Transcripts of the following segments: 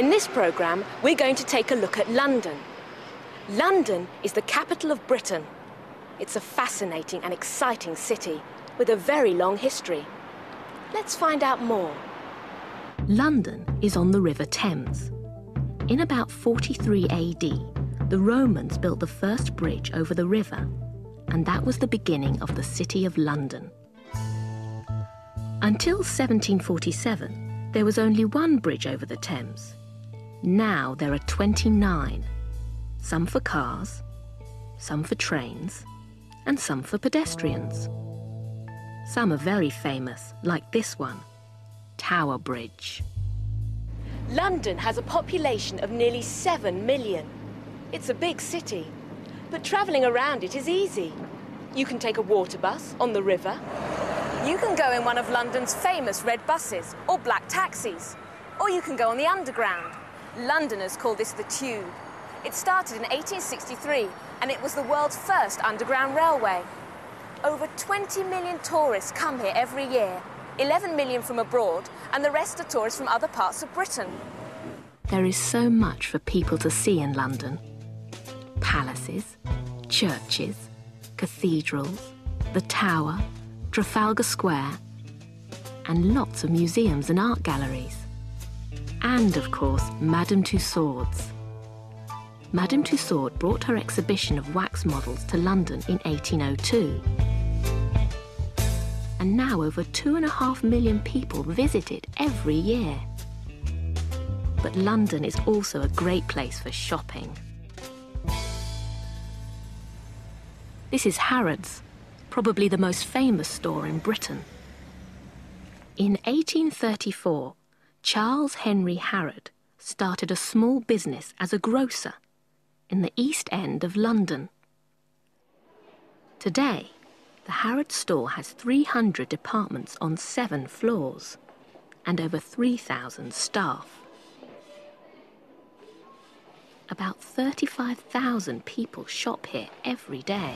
In this programme, we're going to take a look at London. London is the capital of Britain. It's a fascinating and exciting city with a very long history. Let's find out more. London is on the River Thames. In about 43 AD, the Romans built the first bridge over the river, and that was the beginning of the City of London. Until 1747, there was only one bridge over the Thames. Now there are 29, some for cars, some for trains, and some for pedestrians. Some are very famous, like this one, Tower Bridge. London has a population of nearly 7 million. It's a big city, but travelling around it is easy. You can take a water bus on the river. You can go in one of London's famous red buses or black taxis, or you can go on the Underground. Londoners call this the Tube. It started in 1863 and it was the world's first underground railway. Over 20 million tourists come here every year, 11 million from abroad, and the rest are tourists from other parts of Britain. There is so much for people to see in London. Palaces, churches, cathedrals, the Tower, Trafalgar Square, and lots of museums and art galleries. And, of course, Madame Tussauds. Madame Tussauds brought her exhibition of wax models to London in 1802. And now over 2.5 million people visit it every year. But London is also a great place for shopping. This is Harrods, probably the most famous store in Britain. In 1834, Charles Henry Harrod started a small business as a grocer in the East End of London. Today, the Harrods store has 300 departments on 7 floors and over 3,000 staff. About 35,000 people shop here every day.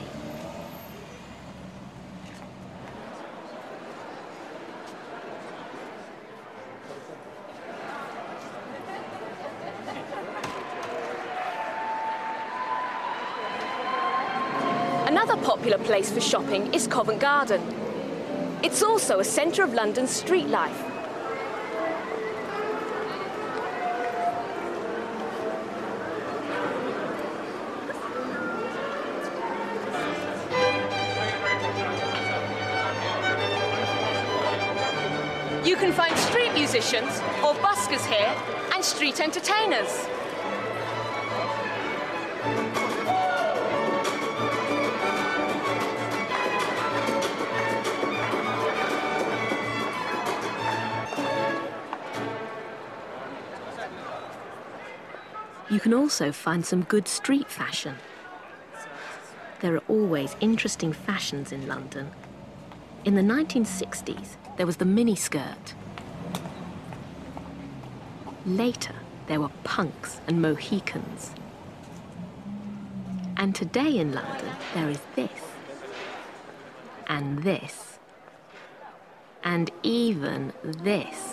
Another popular place for shopping is Covent Garden. It's also a centre of London's street life. You can find street musicians or buskers here and street entertainers. You can also find some good street fashion. There are always interesting fashions in London. In the 1960s, there was the miniskirt. Later, there were punks and Mohicans. And today in London, there is this, and this, and even this.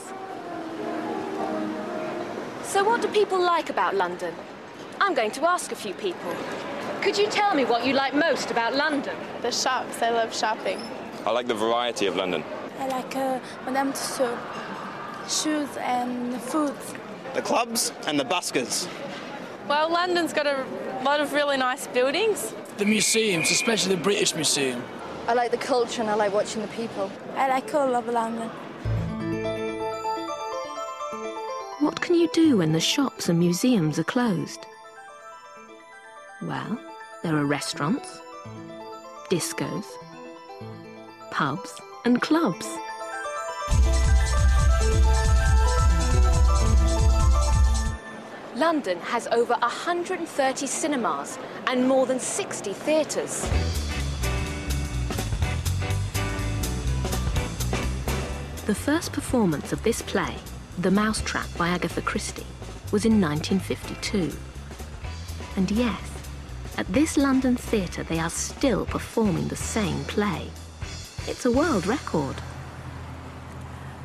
So what do people like about London? I'm going to ask a few people. Could you tell me what you like most about London? The shops. I love shopping. I like the variety of London. I like Madame Tussauds, shoes and food. The clubs and the buskers. Well, London's got a lot of really nice buildings. The museums, especially the British Museum. I like the culture and I like watching the people. I like all of London. What can you do when the shops and museums are closed? Well, there are restaurants, discos, pubs and clubs. London has over 130 cinemas and more than 60 theatres. The first performance of this play, The Mousetrap by Agatha Christie, was in 1952. And yes, at this London theatre they are still performing the same play. It's a world record.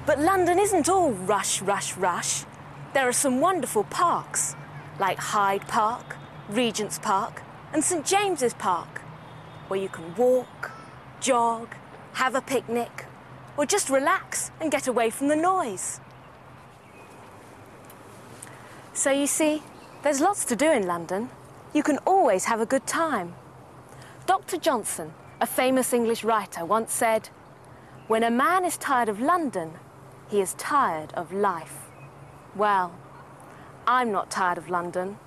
But London isn't all rush, rush, rush. There are some wonderful parks, like Hyde Park, Regent's Park, and St James's Park, where you can walk, jog, have a picnic, or just relax and get away from the noise. So you see, there's lots to do in London. You can always have a good time. Dr. Johnson, a famous English writer, once said, "When a man is tired of London, he is tired of life." Well, I'm not tired of London.